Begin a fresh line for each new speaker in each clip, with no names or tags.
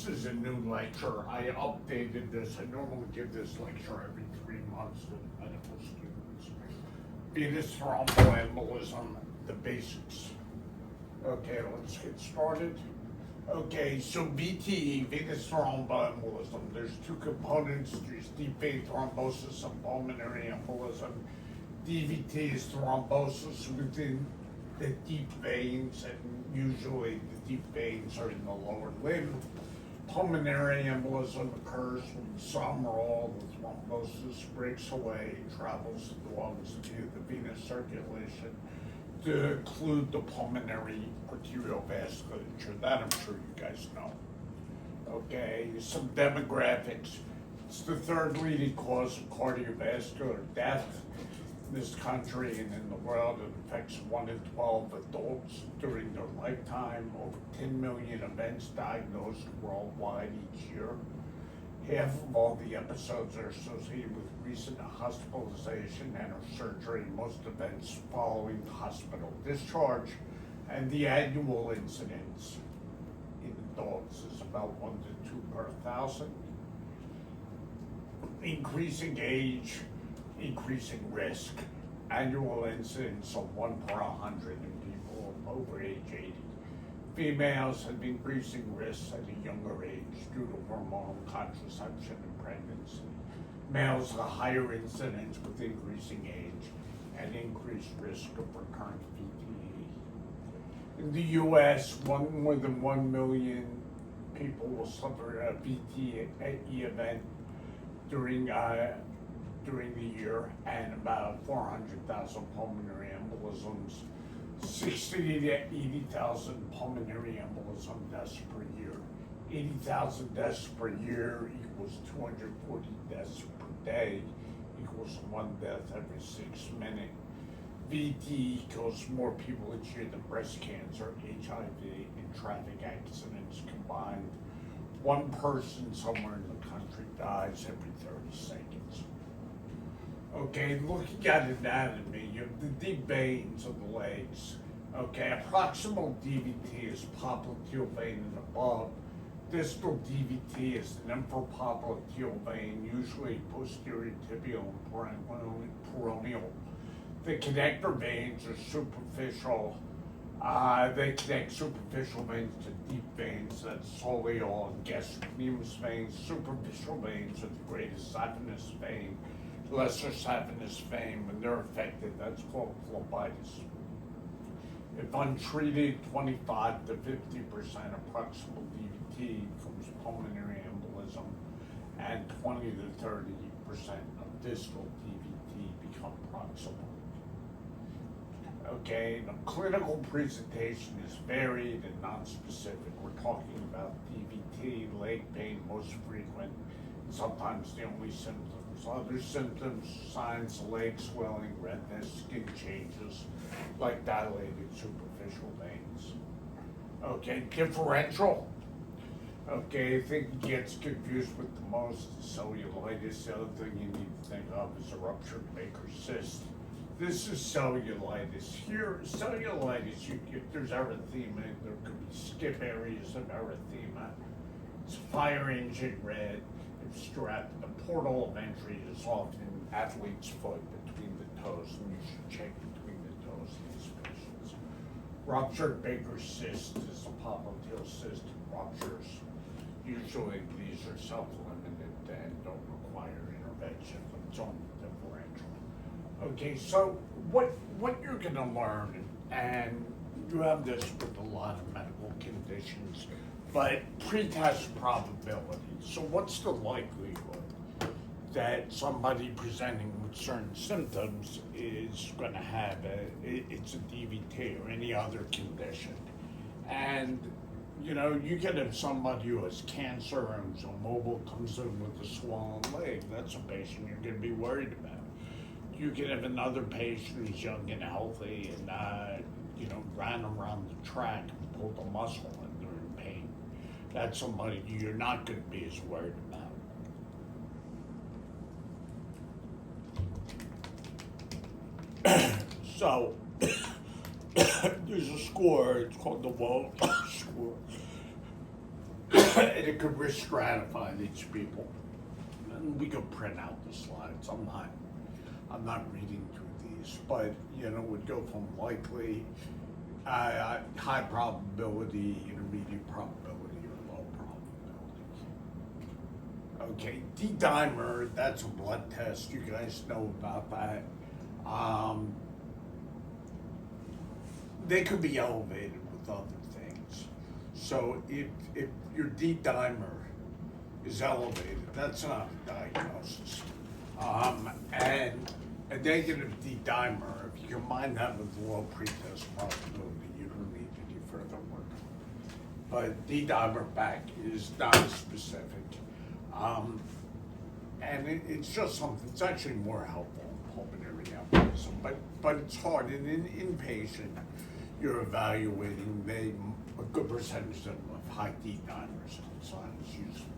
this is a new lecture. I updated this. I normally give this lecture every 3 months to medical students. Venous thromboembolism, the basics. Okay, let's get started. Okay, so VTE, venous thromboembolism, there's two components. There's deep vein thrombosis and pulmonary embolism. DVT is thrombosis within the deep veins, and usually the deep veins are in the lower limb. Pulmonary embolism occurs when some or all the thrombosis breaks away, travels to the lungs via the venous circulation to include the pulmonary arterial vasculature. That I'm sure you guys know. Okay, some demographics. It's the third leading cause of cardiovascular death in this country and in the world. It affects 1 in 12 adults during their lifetime. Over 10 million events diagnosed worldwide each year. Half of all the episodes are associated with recent hospitalization and or surgery, most events following hospital discharge, and the annual incidence in adults is about 1 to 2 per 1,000. Increasing age, increasing risk. Annual incidence of 1 per 100 in people over age 80. Females have increasing risks at a younger age due to hormonal contraception and pregnancy. Males have a higher incidence with increasing age and increased risk of recurrent VTE. In the U.S., more than 1 million people will suffer a VTE event during the year, and about 400,000 pulmonary embolisms, 60 to 80,000 pulmonary embolism deaths per year. 80,000 deaths per year equals 240 deaths per day, equals 1 death every 6 minutes. VTE kills more people each year than breast cancer, HIV, and traffic accidents combined. 1 person somewhere in the country dies every 30 seconds. Okay, looking at anatomy, you have the deep veins of the legs. Okay, a proximal DVT is popliteal vein and above. Distal DVT is the infrapopliteal vein, usually posterior tibial and peroneal. The connector veins are superficial. They connect superficial veins to deep veins, that's soleal and gastrocnemius veins. Superficial veins are the greatest saphenous vein, lesser saphenous vein. When they're affected, that's called phlebitis. If untreated, 25 to 50% of proximal DVT becomes pulmonary embolism, and 20 to 30% of distal DVT become proximal. Okay, the clinical presentation is varied and non-specific. We're talking about DVT, leg pain most frequent, and sometimes the only symptoms. Other symptoms, signs, leg swelling, redness, skin changes, like dilated superficial veins. Okay, differential. Okay, I think it gets confused with the most cellulitis. The other thing you need to think of is a ruptured Baker's cyst. This is cellulitis. Here, cellulitis, if there's erythema, there could be skip areas of erythema. It's fire engine red. It's strapped. The portal of entry is often athlete's foot between the toes, and you should check between the toes in these patients. Ruptured Baker's cyst is a popliteal cyst. Ruptures, usually these are self-limited and don't require intervention, but it's on the differential. Okay, so what you're going to learn, and you have this with a lot of medical conditions, but pretest probability. So what's the likelihood that somebody presenting with certain symptoms is going to have it's a DVT or any other condition? And you can have somebody who has cancer and is immobile, comes in with a swollen leg. That's a patient you're going to be worried about. You can have another patient who's young and healthy and ran around the track and pulled a muscle and they're in pain. That's somebody you're not going to be as worried about. So there's a score. It's called the Wall score. and it could risk stratify these people. And we could print out the slides. I'm not reading through these, but would go from likely, high probability, intermediate probability, or low probability. Okay, D-dimer, that's a blood test. You guys know about that. They could be elevated with other things. So if your D-dimer is elevated, that's not a diagnosis. And a negative D-dimer, if you combine that with low pretest probability, you don't need any further work. But D-dimer back is not specific. And it's just something, it's actually more helpful in pulmonary embolism, but it's hard. And in inpatient, you're evaluating a good percentage of them have high D-dimers, so it's useful.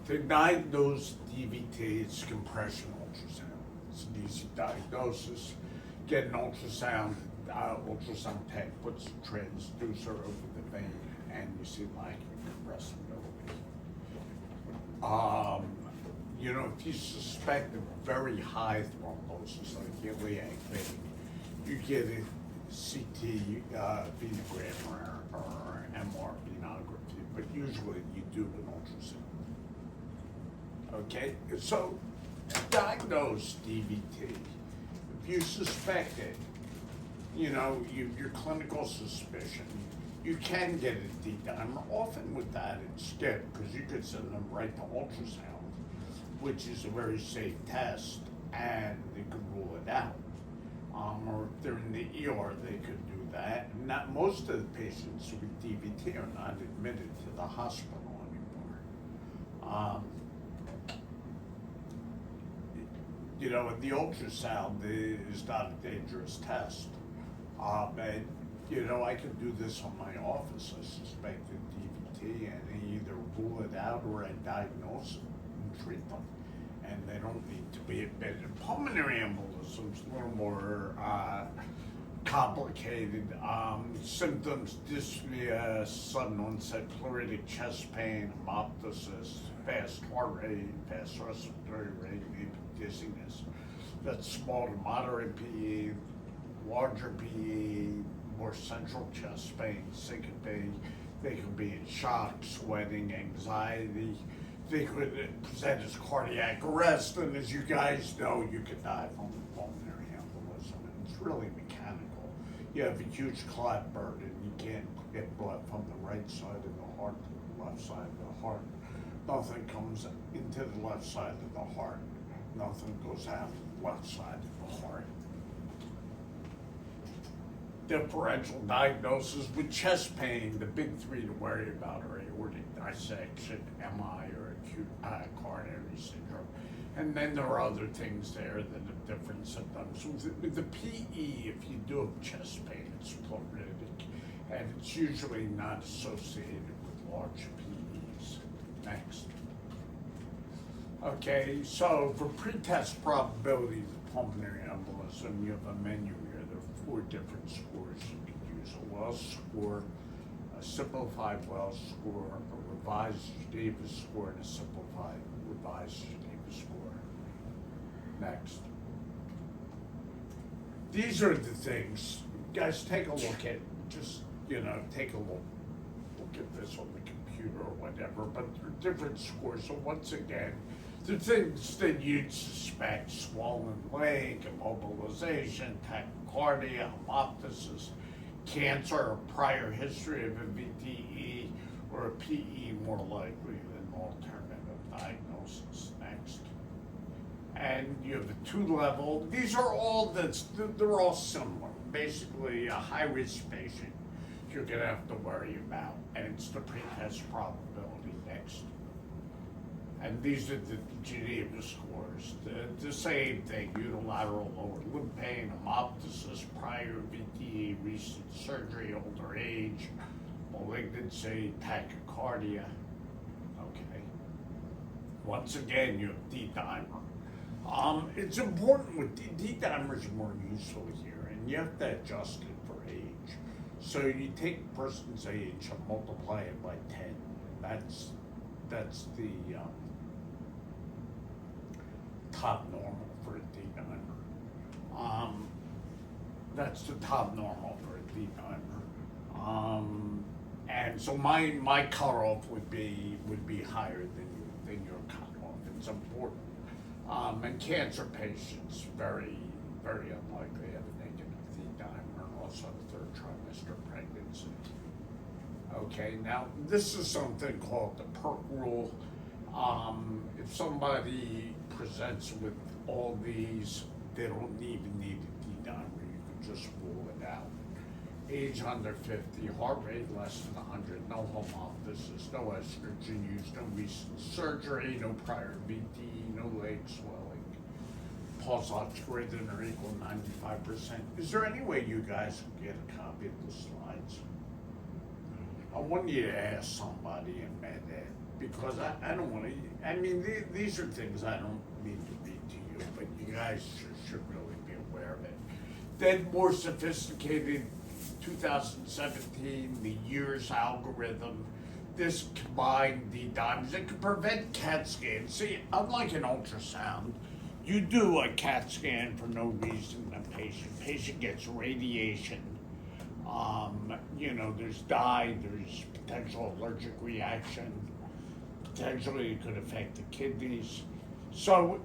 To diagnose DVT, it's compression ultrasound. It's an easy diagnosis. Get an ultrasound tech puts a transducer over the vein, and you see lacking compressibility. If you suspect a very high thrombosis, like iliac vein, you get a CT venogram or MR venography, but usually you do an ultrasound. Okay, so to diagnose DVT, if you suspect it, your clinical suspicion, you can get a D-dimer. Often with that, it's good because you could send them right to ultrasound, which is a very safe test, and they could rule it out. Or if they're in the ER, they could do that. Not most of the patients with DVT are not admitted to the hospital anymore. And the ultrasound is not a dangerous test. And I can do this on my office. I suspected DVT, and I either rule it out or I diagnose it and treat them. And they don't need to be admitted. Pulmonary embolism is a little more complicated. Symptoms: dyspnea, sudden onset pleuritic chest pain, hemoptysis, fast heart rate, fast respiratory rate, maybe dizziness. That's small to moderate PE, larger PE, more central chest pain, syncope. They can be in shock, sweating, anxiety. They could present as cardiac arrest, and as you guys know, you could die from pulmonary embolism. And it's really mechanical. You have a huge clot burden. You can't get blood from the right side of the heart to the left side of the heart. Nothing comes into the left side of the heart. Nothing goes out the left side of the heart. Differential diagnosis with chest pain, the big three to worry about are aortic dissection, MI, or acute coronary syndrome. And then there are other things there that have different symptoms. With the PE, if you do have chest pain, it's pleuritic, and it's usually not associated with large PEs. Next. Okay, so for pretest probability of pulmonary embolism, you have a menu here. There are 4 different scores you can use: a Wells score, a simplified Wells score, a revised Geneva score, and a simplified revised Geneva score. Next. These are the things. Guys, take a look at, take a look at this on the computer or whatever, but there are different scores. So once again, the things that you'd suspect: swollen leg, immobilization, tachycardia, hemoptysis, cancer, or prior history of a VTE, or a PE more likely than alternative diagnosis. Next. And you have a 2-level. These are all, they're all similar. Basically, a high-risk patient you're going to have to worry about, and it's the pretest probability. Next. And these are the Geneva scores. The same thing: unilateral lower limb pain, hemoptysis, prior VTE, recent surgery, older age, malignancy, tachycardia. Okay. Once again, you have D-dimer. It's important with D-dimers are more useful here, and you have to adjust it for age. So you take a person's age and multiply it by 10. That's the top normal for a D-dimer. That's the top normal for a D-dimer. And so my cutoff would be higher than your cutoff. It's important. And cancer patients very unlikely have a negative D-dimer, and also third trimester pregnancy. Okay, now this is something called the PERT rule. If somebody presents with all these, they don't even need a D-dimer. You can just rule it out. Age under 50, heart rate less than 100, no hemoptysis, no estrogen use, no recent surgery, no prior VT, no leg swelling, pulse ox greater than or equal 95%. Is there any way you guys can get a copy of the slides? I want you to ask somebody in med ed, because I don't want to, I mean, these are things I don't need to read to you, but you guys should really be aware of it. Then more sophisticated, 2017, the years algorithm, this combined D-dimers, it can prevent CAT scans. See, unlike an ultrasound, you do a CAT scan for no reason in a patient gets radiation, there's dye, there's potential allergic reaction, potentially it could affect the kidneys. So,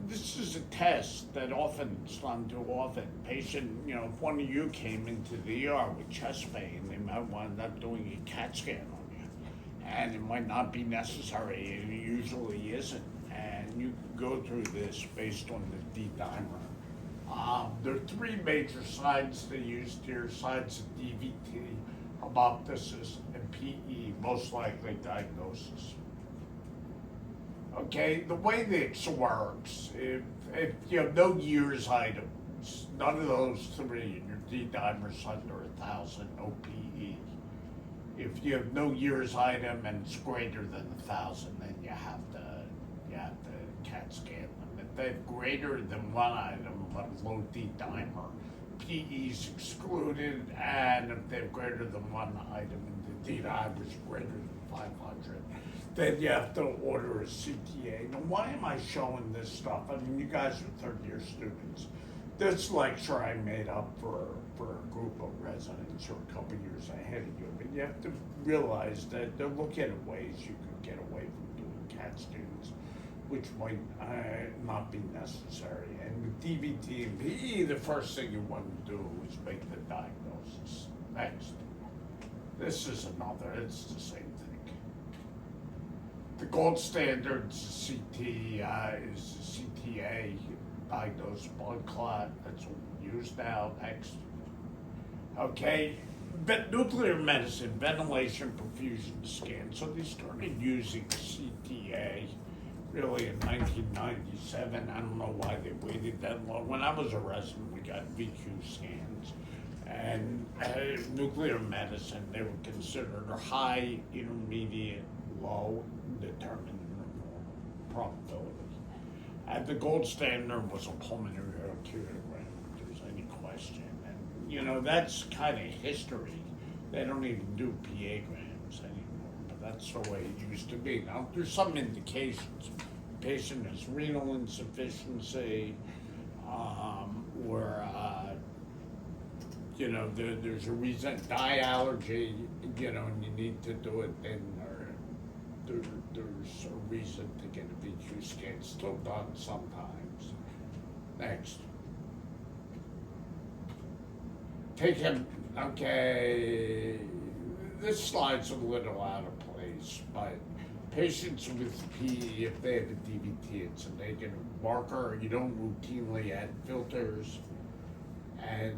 this is a test that often, it's done too often. Patient, if one of you came into the ER with chest pain, they might wind up doing a CAT scan on you. And it might not be necessary, and it usually isn't. And you can go through this based on the D-dimer. There are three major signs they used here: signs of DVT, hemoptysis, and PE, most likely diagnosis. Okay, the way this works, if you have no years items, none of those three, and your D-dimer's under 1,000, no PE. If you have no years item and it's greater than 1,000, then you have to CAT scan them. If they have greater than one item but low D-dimer, PE's excluded, and if they have greater than one item and the D-dimer's greater than 500, then you have to order a CTA. Now, why am I showing this stuff? I mean, you guys are third-year students. This lecture I made up for a group of residents who are a couple years ahead of you, but you have to realize that they're looking at ways you could get away from doing CAT scans, which might not be necessary. And with DVT and PE, the first thing you want to do is make the diagnosis. Next. This is another, it's the same thing. The gold standard CT is the CTA, diagnosed blood clot. That's what we use now. Next. Okay, nuclear medicine, ventilation perfusion scan. So they started using CTA really in 1997. I don't know why they waited that long. When I was a resident, we got VQ scans. And nuclear medicine, they were considered high, intermediate, low, determined probability. And the gold standard was a pulmonary arteriogram, if there's any question. And that's kind of history. They don't even do PA-grams anymore, but that's the way it used to be. Now, there's some indications. The patient has renal insufficiency, or there's a reason, dye allergy, and you need to do it, then there's a reason to get a VQ scan. Still done sometimes. Next. Okay, this slide's a little out of place, but patients with PE, if they have a DVT, it's a negative marker. You don't routinely add filters, and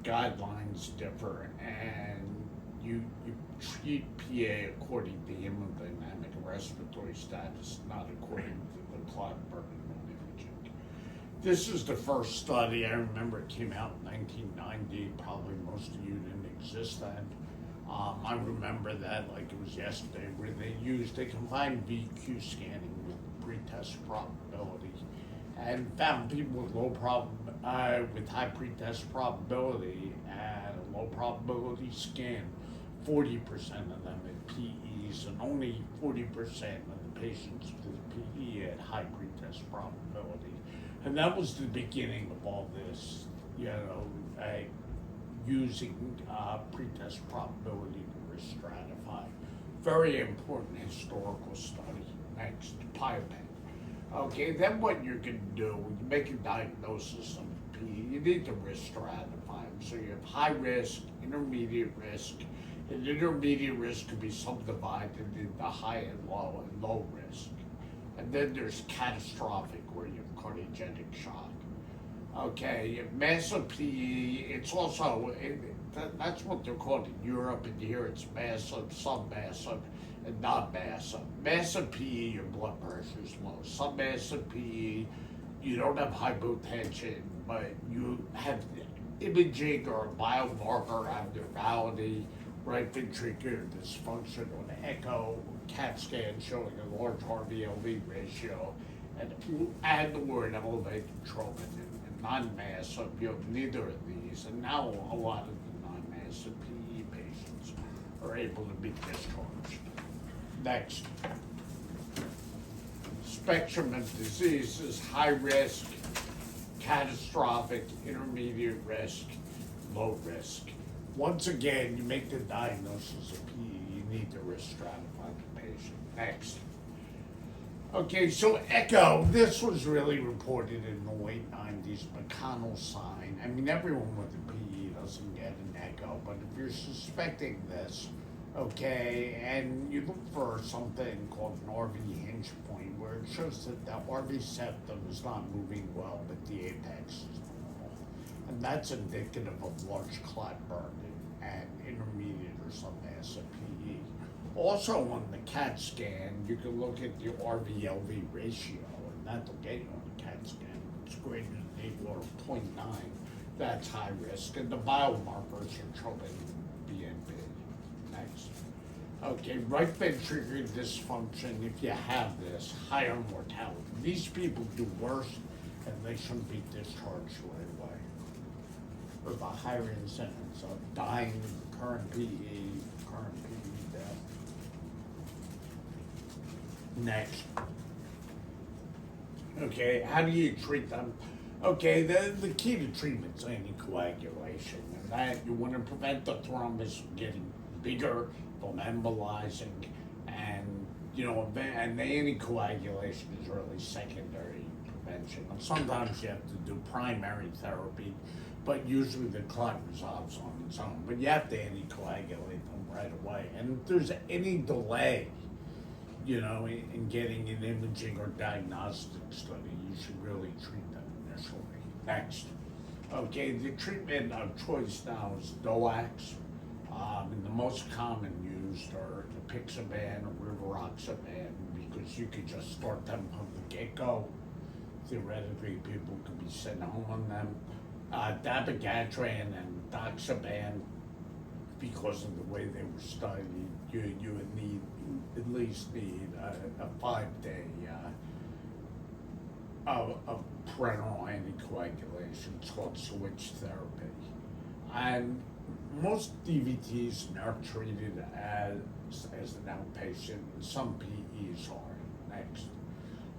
guidelines differ, and you treat PA according to hemodynamic and respiratory status, not according to the clot burden on imaging. This is the first study. I remember it came out in 1990. Probably most of you didn't exist then. I remember that like it was yesterday, where they combined VQ scanning with pretest probability, and found people with with high pretest probability and low probability scan, 40% of them had PEs, and only 40% of the patients with PE had high pretest probability. And that was the beginning of all this, using pretest probability to risk stratify. Very important historical study. Next, PIOPEN. Okay, then what you're going to do, when you make a diagnosis of PE, you need to risk stratify them. So you have high risk, intermediate risk, and intermediate risk can be subdivided into high and low risk. And then there's catastrophic, where you have cardiogenic shock. Okay, massive PE, it's also, that's what they're called in Europe, and here it's massive, submassive, and non-massive. Massive PE, your blood pressure is low. Submassive PE, you don't have hypotension, but you have imaging or a biomarker abnormality, right ventricular dysfunction on echo, CAT scan showing a large RV-LV ratio, and or an elevated troponin. Non-massive, you have neither of these, and now a lot of the non-massive PE patients are able to be discharged. Next, spectrum of diseases: high risk, catastrophic, intermediate risk, low risk. Once again, you make the diagnosis of PE, you need to risk stratify the patient. Next. Okay, so echo, this was really reported in the late 90s, McConnell sign. I mean, everyone with a PE doesn't get an echo, but if you're suspecting this, okay, and you look for something called an RV hinge point, where it shows that the RV septum is not moving well, but the apex is normal. And that's indicative of large clot burden and intermediate or submassive PE. Also on the CAT scan, you can look at the RV-LV ratio, and that'll get you on the CAT scan. It's greater than equal to 0.9. That's high risk, and the biomarkers are BNP. Next. Okay, right ventricular dysfunction, if you have this, higher mortality. These people do worse, and they shouldn't be discharged right away. With a higher incidence of dying, current PE death. Next. Okay, how do you treat them? Okay, the key to treatment is anticoagulation, and that you want to prevent the thrombus from getting bigger, from embolizing, and and the anticoagulation is really secondary prevention. And sometimes you have to do primary therapy, but usually the clot resolves on its own. But you have to anticoagulate them right away. And if there's any delay, in getting an imaging or diagnostic study, you should really treat them initially. Next. Okay, the treatment of choice now is DOACs. And the most common used are apixaban or rivaroxaban, because you could just start them from the get-go. Theoretically, people could be sent home on them. Dabigatran and doxaban, because of the way they were studied, you would at least need a 5-day of parenteral anticoagulation. It's called switch therapy. And most DVTs are treated as an outpatient, and some PEs are. Next.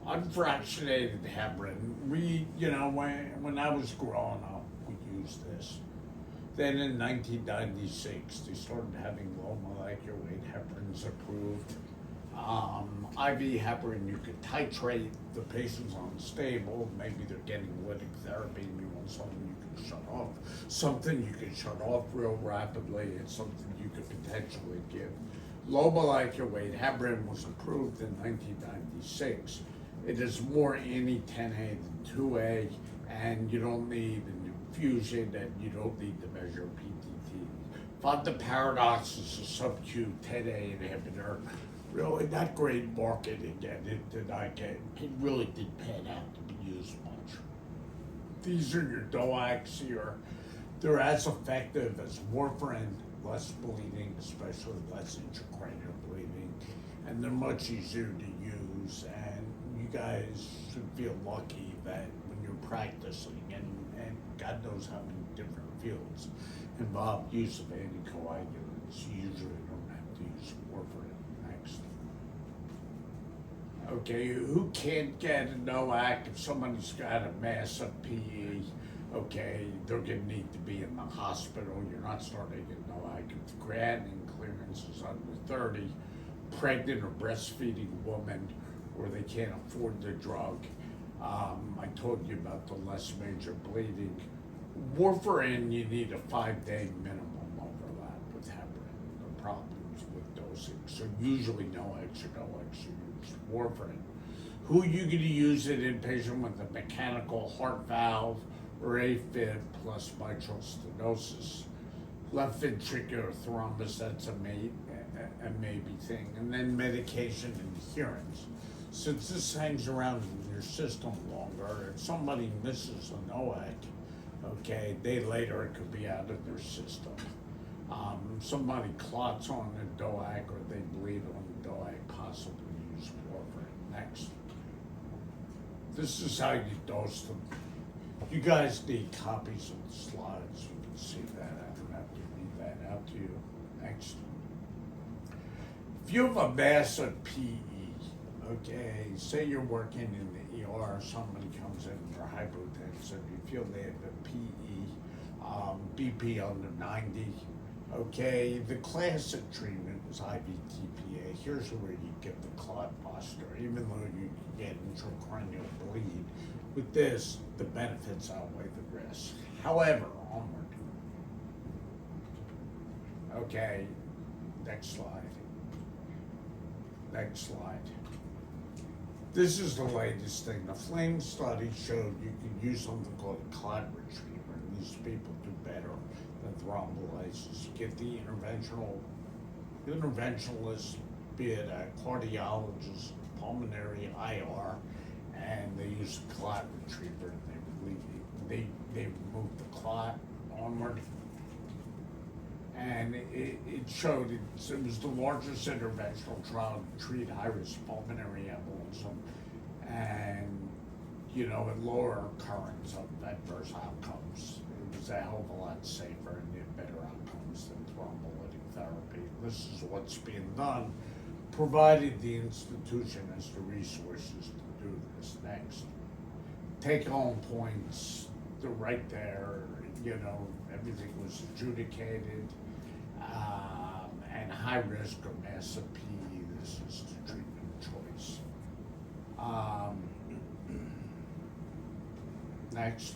Unfractionated heparin. When I was growing up, we used this. Then in 1996, they started having low molecular weight heparins approved. IV heparin, you could titrate. The patient's unstable, maybe they're getting lytic therapy, and you want something you can shut off. Something you can shut off real rapidly, and something you could potentially give. Low molecular weight heparin was approved in 1996. It is more anti-10A than 2A, and you don't need an infusion, and you don't need to measure PTT. Fondaparodox is a sub-Q 10A inhibitor. Really not great marketing, and it really didn't pan out to be used much. These are your DOACs here. They're as effective as warfarin, less bleeding, especially less intracranial bleeding, and they're much easier to use, and you guys should feel lucky that when you're practicing, and God knows how many different fields involve use of anticoagulants. You usually don't have to use warfarin. Next. Okay, who can't get a NOAC if somebody's got a massive PE? Okay, they're gonna need to be in the hospital. You're not starting a NOAC if the creatinine clearance is under 30, pregnant or breastfeeding woman, or they can't afford the drug. I told you about the less major bleeding. Warfarin, you need a 5-day minimum overlap with heparin. The problems with dosing. So usually no extra use warfarin. Who are you going to use it in patient with a mechanical heart valve or AFib plus mitral stenosis? Left ventricular thrombus, that's a maybe thing. And then medication adherence. Since this hangs around in your system longer, if somebody misses a NOAC, okay, a day later it could be out of their system. Somebody clots on a DOAC or they bleed on the DOAC, possibly use warfarin. Next. This is how you dose them. You guys need copies of the slides. You can see that. I don't have to read that out to you. Next. If you have a massive PE, okay, say you're working in the ER, somebody comes in, they're hypotensive, you feel they have a PE, BP under 90, okay, the classic treatment is IV TPA. Here's where you get the clot buster, even though you get intracranial bleed. With this, the benefits outweigh the risks. However, onward. Okay, next slide. Next slide. This is the latest thing. The FLAME study showed you can use something called a clot retriever, and these people do better than thrombolysis. You get the interventionalist, be it a cardiologist, pulmonary IR, and they use the clot retriever, and they remove the clot onward. And it showed, it was the largest interventional trial to treat high-risk pulmonary embolism, and, you know, it lower occurrence of adverse outcomes. It was a hell of a lot safer and you had better outcomes than thrombolytic therapy. This is what's being done, provided the institution has the resources to do this. Next. Take-home points, they're right there. You know, everything was adjudicated, and high risk or massive PE, this is the treatment choice. Next.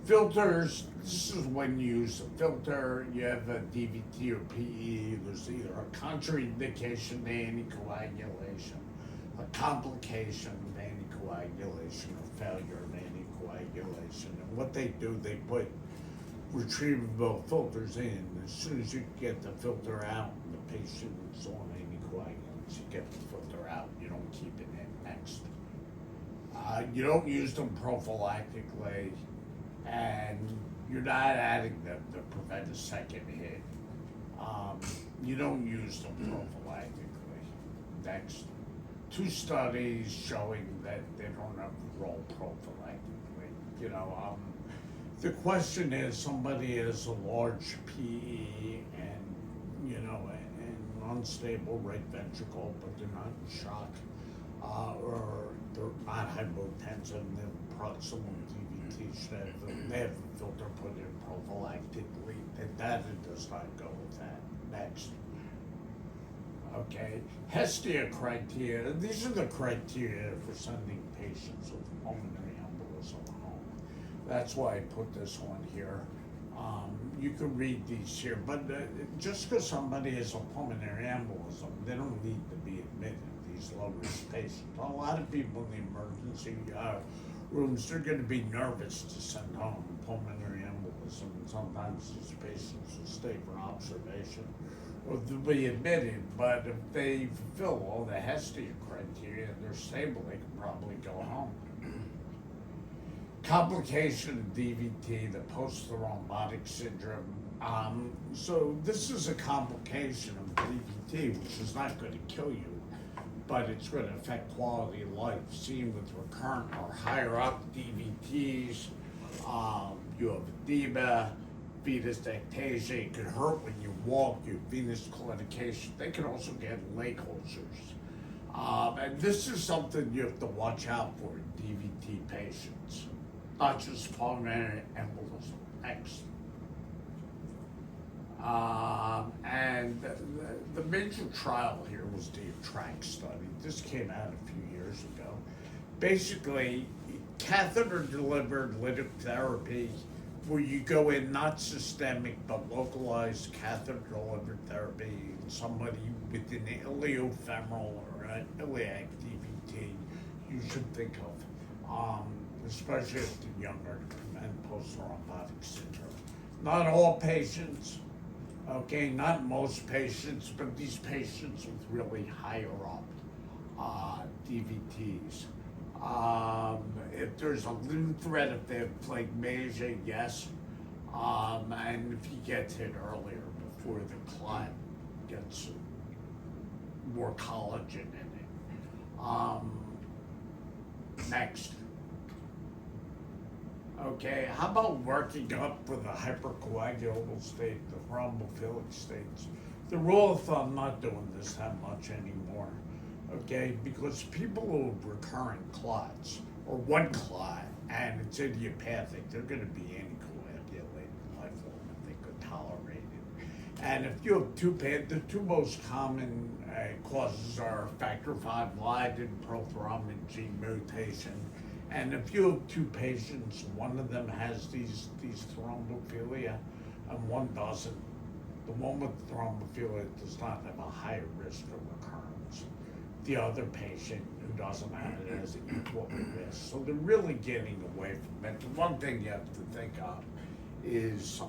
Filters, this is when you use a filter, you have a DVT or PE, there's either a contraindication to anticoagulation, a complication of anticoagulation, or failure of anticoagulation. And what they do, they put retrievable filters in. As soon as you get the filter out and the patient is on anticoagulants, you get the filter out, you don't keep it in. Next. You don't use them prophylactically, and you're not adding them to prevent a second hit. You don't use them prophylactically. Next. 2 studies showing that they don't have a role prophylactically. You know, the question is, somebody has a large PE and, you know, an unstable right ventricle, but they're not in shock, or they're not hypotensive, and they have proximal DVT, they have a filter put in prophylactically. The data does not go with that. Next. Okay, Hestia criteria. These are the criteria for sending patients with pulmonary embolism home. That's why I put this one here. You can read these here, but just because somebody has a pulmonary embolism, they don't need to be admitted, these low-risk patients. A lot of people in the emergency rooms, they're going to be nervous to send home pulmonary embolism, and sometimes these patients will stay for observation or they'll be admitted, but if they fulfill all the Hestia criteria and they're stable, they can probably go home. Complication of DVT, the post-thrombotic syndrome. So this is a complication of DVT, which is not going to kill you, but it's going to affect quality of life. Seen with recurrent or higher up DVTs, you have edema, venous ectasia. It can hurt when you walk, you have venous claudication. They can also get leg ulcers. And this is something you have to watch out for in DVT patients, not just pulmonary embolism. Next. And the major trial here was the ATTRACT study. This came out a few years ago. Basically, catheter-delivered lytic therapy, where you go in not systemic but localized catheter-delivered therapy in somebody with an iliofemoral or an iliac DVT, you should think of, especially if they're younger, to prevent post-thrombotic syndrome. Not all patients, okay, not most patients, but these patients with really higher up DVTs. If there's a lymph thread, if they have phlegmasia, yes. And if you get hit earlier before the clot gets more collagen in it. Next. Okay, how about working up for the hypercoagulable state, the thrombophilic states? The rule of thumb, not doing this that much anymore, okay? Because people who have recurrent clots, or one clot, and it's idiopathic, they're gonna be anticoagulated lifelong if they could tolerate it. And if you have the two most common causes are factor V Leiden, prothrombin gene mutation. And if you have two patients, one of them has these thrombophilia and one doesn't, the one with thrombophilia does not have a higher risk of recurrence. The other patient who doesn't have it has equal risk. So they're really getting away from it. The one thing you have to think of is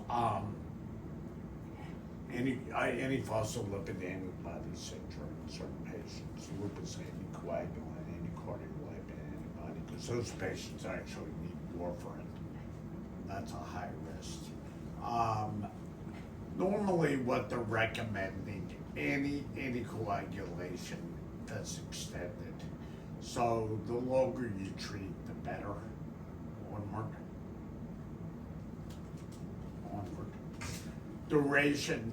any phospholipid antibody syndrome in certain patients, lupus anticoagulant, anticoagulant antibody, because those patients actually need warfarin. That's a high risk. Normally what they're recommending, anticoagulation that's extended. So the longer you treat, the better. Onward. Duration.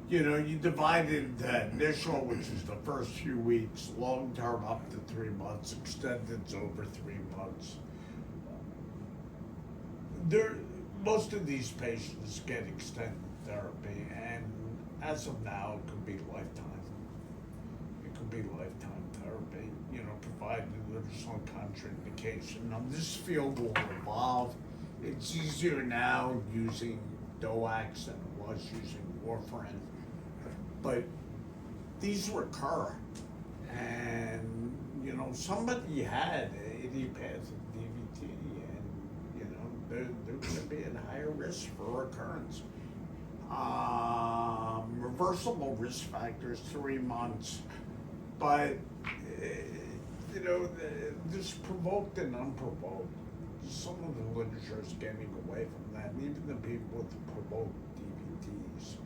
You know, you divide it into initial, which is the first few weeks, long term up to 3 months, extended's over 3 months. Most of these patients get extended therapy, and as of now, it could be lifetime. It could be lifetime therapy, you know, provided there's some contraindication. Now, this field will evolve. It's easier now using DOACs than it was using warfarin, but these recur. And, you know, somebody had idiopathic DVT, and, you know, they're going to be at higher risk for recurrence. Reversible risk factors, 3 months, but, you know, this provoked and unprovoked. Some of the literature is getting away from that, and even the people with provoked DVTs,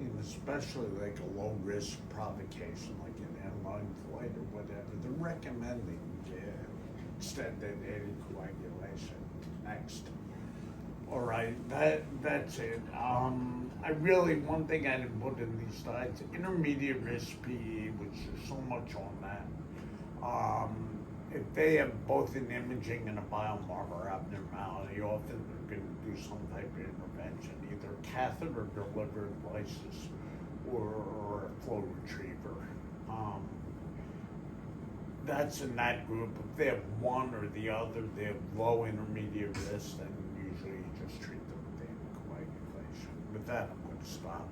and especially like a low risk provocation, like an airline flight or whatever, they're recommending extended anticoagulation. Next. All right, that's it. One thing I didn't put in these slides, intermediate risk PE, which there's so much on that. If they have both an imaging and a biomarker abnormality, often they're going to do some type of intervention, either catheter-delivered lysis or a flow retriever. That's in that group. If they have one or the other, they have low intermediate risk, then usually you just treat them with anticoagulation. With that, I'm going to stop.